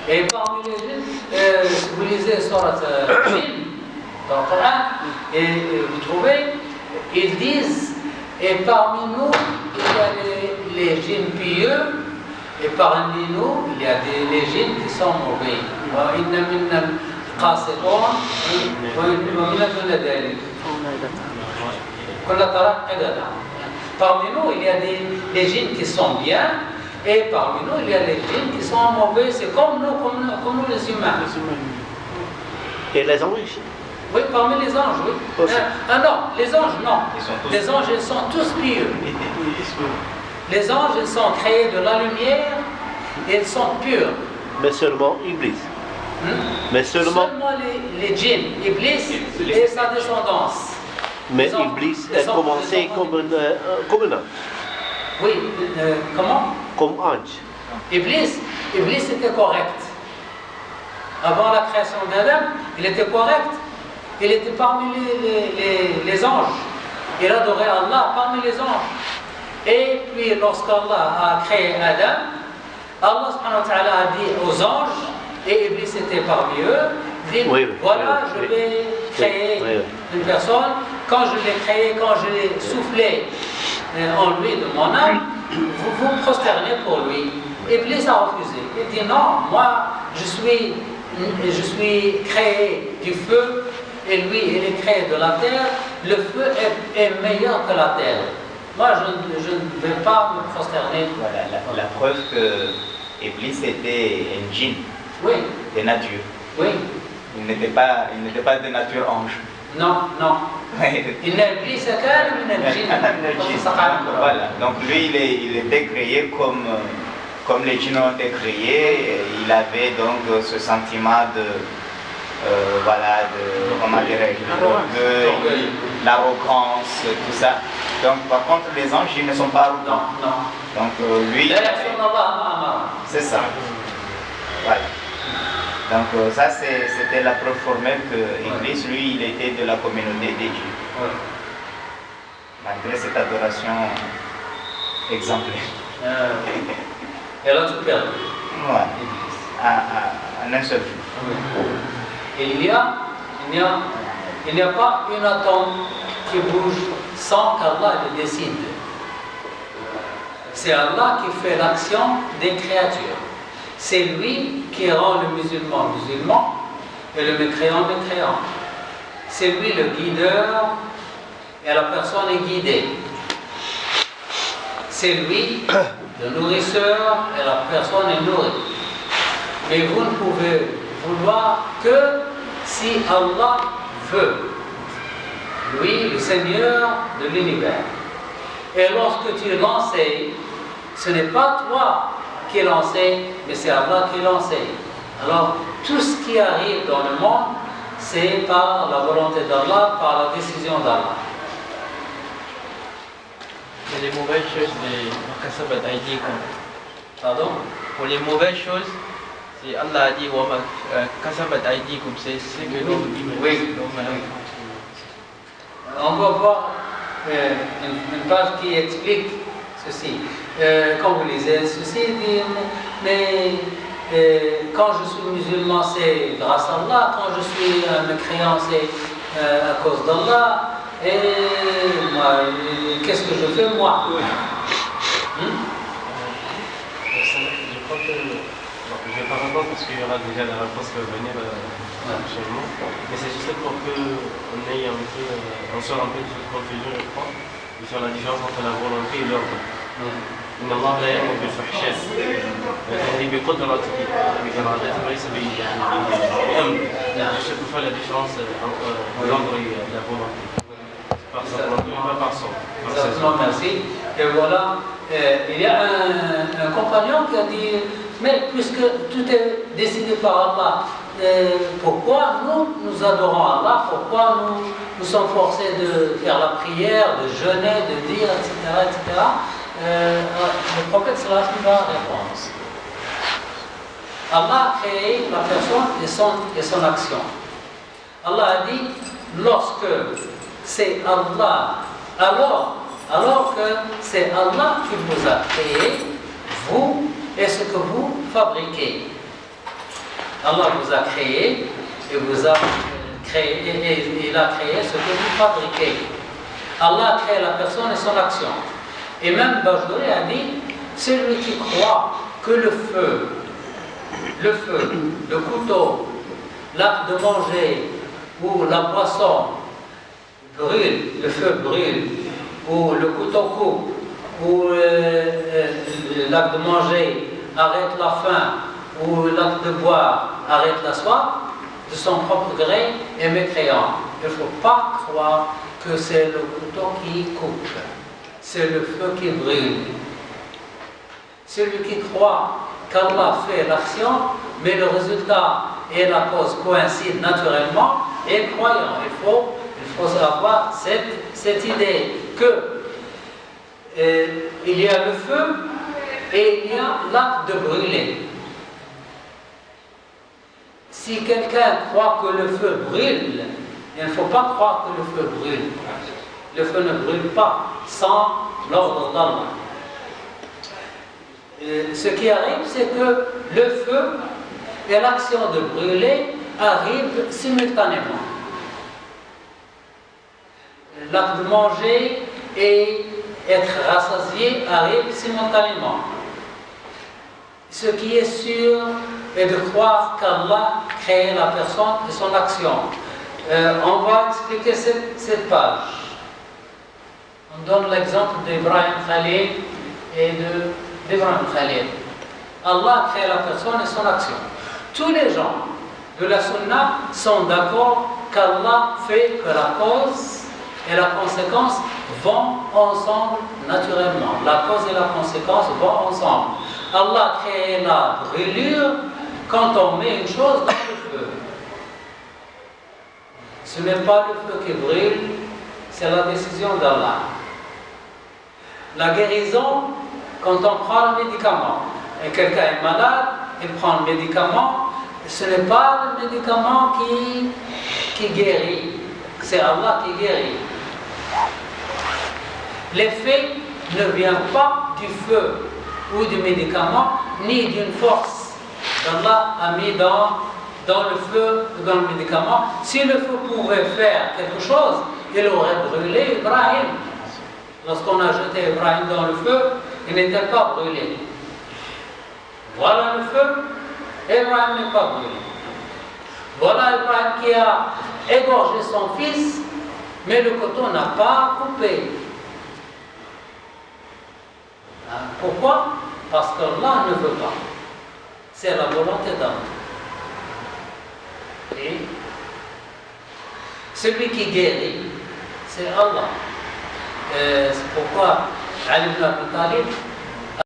Et parmi les djinns, si vous lisez Surat Jinn dans le Coran, et vous trouvez, ils disent, et parmi nous, il y a les djinns pieux, et parmi nous, il y a les djinns qui sont mauvais. Parmi nous, il y a des djinns qui sont bien, et parmi nous, il y a des djinns qui sont mauvais. C'est comme nous les humains. Et les anges? Oui, parmi les anges, oui. Non, les anges, non. Les anges, ils sont tous pieux. Les anges, ils sont créés de la lumière et ils sont purs. Mais seulement Iblis. Mais seulement les djinns, Iblis et sa descendance. Mais Iblis a commencé comme un ange. Oui, comment? Comme ange. Iblis était correct. Avant la création d'Adam, il était correct. Il était parmi les anges. Il adorait Allah parmi les anges. Et puis, lorsqu'Allah a créé Adam, Allah subhanahu wa ta'ala a dit aux anges, et Iblis était parmi eux, dit, voilà, je vais créer une personne. Quand je l'ai créé, quand je l'ai soufflé en lui de mon âme, vous vous prosternez pour lui. Iblis a refusé. Il dit, non, moi, je suis créé du feu, et lui, il est créé de la terre. Le feu est meilleur que la terre. Moi, je ne vais pas me prosterner. Voilà, la preuve que Iblis était un djinn, oui, de nature. Oui. Il n'était pas de nature ange. Non, non. Il n'a Iblis qu'un djinn. Voilà, donc lui, il était créé comme les djinns ont été créés. Il avait donc ce sentiment de comment dirais-je, l'arrogance, tout ça. Donc par contre les anges ils ne sont pas arrogants. Non. Donc lui, c'est ça. Voilà. Donc ça c'était la preuve formelle que Iblis, lui, il était de la communauté des dieux. Oui. Malgré cette adoration exemplaire. Elle a tout perdu. Ouais. En un seul jour. Oui. Et il n'y a pas une atome qui bouge sans qu'Allah le décide. C'est Allah qui fait l'action des créatures. C'est lui qui rend le musulman musulman et le mécréant mécréant. C'est lui le guideur et la personne est guidée. C'est lui le nourrisseur et la personne est nourrie. Mais vous ne pouvez vouloir que si Allah veut. Lui, le Seigneur de l'univers. Et lorsque tu l'enseignes, ce n'est pas toi qui l'enseigne, mais c'est Allah qui l'enseigne. Alors, tout ce qui arrive dans le monde, c'est par la volonté d'Allah, par la décision d'Allah. Et les mauvaises choses, les kasabat aydikum. Pardon? Pour les mauvaises choses, c'est Allah a dit kasabat aydikum, c'est ce que nous oui. On va voir une page qui explique ceci. Quand vous lisez ceci, dit, mais quand je suis musulman, c'est grâce à Allah. Quand je suis mécréant, c'est à cause d'Allah. Et moi, qu'est-ce que je fais moi? Je crois que je ne vais pas répondre parce qu'il y aura déjà la réponse qui va venir prochainement. Mais c'est juste pour qu'on ait on sort un peu de cette confusion, je crois, sur la différence entre la volonté et l'ordre. إن الله لا يأمر بالفحشاء يعني بقدرته بإرادته وليس بأمر. chaque fois la différence entre l'ordre et la volonté. Par sa volonté, pas par son. Exactement, merci. Et voilà, il y a un compagnon qui a dit, mais puisque tout est décidé par Allah, pourquoi nous adorons Allah? Pourquoi nous sommes forcés de faire la prière, de jeûner, de dire, etc. Le prophète sallallahu alayhi wa sallam va répondre. Allah a créé la personne et son action. Allah a dit, lorsque c'est Allah, alors que c'est Allah qui vous a créé, vous et ce que vous fabriquez. Allah vous a créé et vous a créé, et il a créé ce que vous fabriquez. Allah a créé la personne et son action. Et même Bajouri a dit, celui qui croit que le feu, le couteau, l'acte de manger ou la boisson brûle, le feu brûle, ou le couteau coupe, ou l'acte de manger arrête la faim, ou l'acte de boire arrête la soif, de son propre gré est mécréant. Il ne faut pas croire que c'est le couteau qui coupe, c'est le feu qui brûle. Celui qui croit qu'Allah fait l'action, mais le résultat et la cause coïncident naturellement, est croyant. Il faut avoir cette idée que il y a le feu et il y a l'acte de brûler. Si quelqu'un croit que le feu brûle, il ne faut pas croire que le feu brûle. Le feu ne brûle pas sans l'ordre d'Allah. Ce qui arrive, c'est que le feu et l'action de brûler arrivent simultanément. L'acte de manger et être rassasié arrivent simultanément. Ce qui est sûr est de croire qu'Allah crée la personne et son action. On va expliquer cette page. On donne l'exemple d'Ibrahim Khalil et d'Ibrahim Khalil. Allah crée la personne et son action. Tous les gens de la Sunna sont d'accord qu'Allah fait que la cause et la conséquence vont ensemble naturellement. La cause et la conséquence vont ensemble. Allah crée la brûlure quand on met une chose dans le feu. Ce n'est pas le feu qui brûle, c'est la décision d'Allah. La guérison, quand on prend le médicament, et quelqu'un est malade, il prend le médicament, ce n'est pas le médicament qui guérit, c'est Allah qui guérit. L'effet ne vient pas du feu ou du médicament, ni d'une force qu'Allah a mis dans le feu ou dans le médicament. Si le feu pouvait faire quelque chose, il aurait brûlé Ibrahim. Lorsqu'on a jeté Ibrahim dans le feu, il n'était pas brûlé. Voilà le feu, Ibrahim n'est pas brûlé. Voilà Ibrahim qui a égorgé son fils, mais le couteau n'a pas coupé. Pourquoi? Parce qu'Allah ne veut pas. C'est la volonté d'Allah. Et celui qui guérit, c'est Allah. C'est pourquoi Ali ibn Abi Talib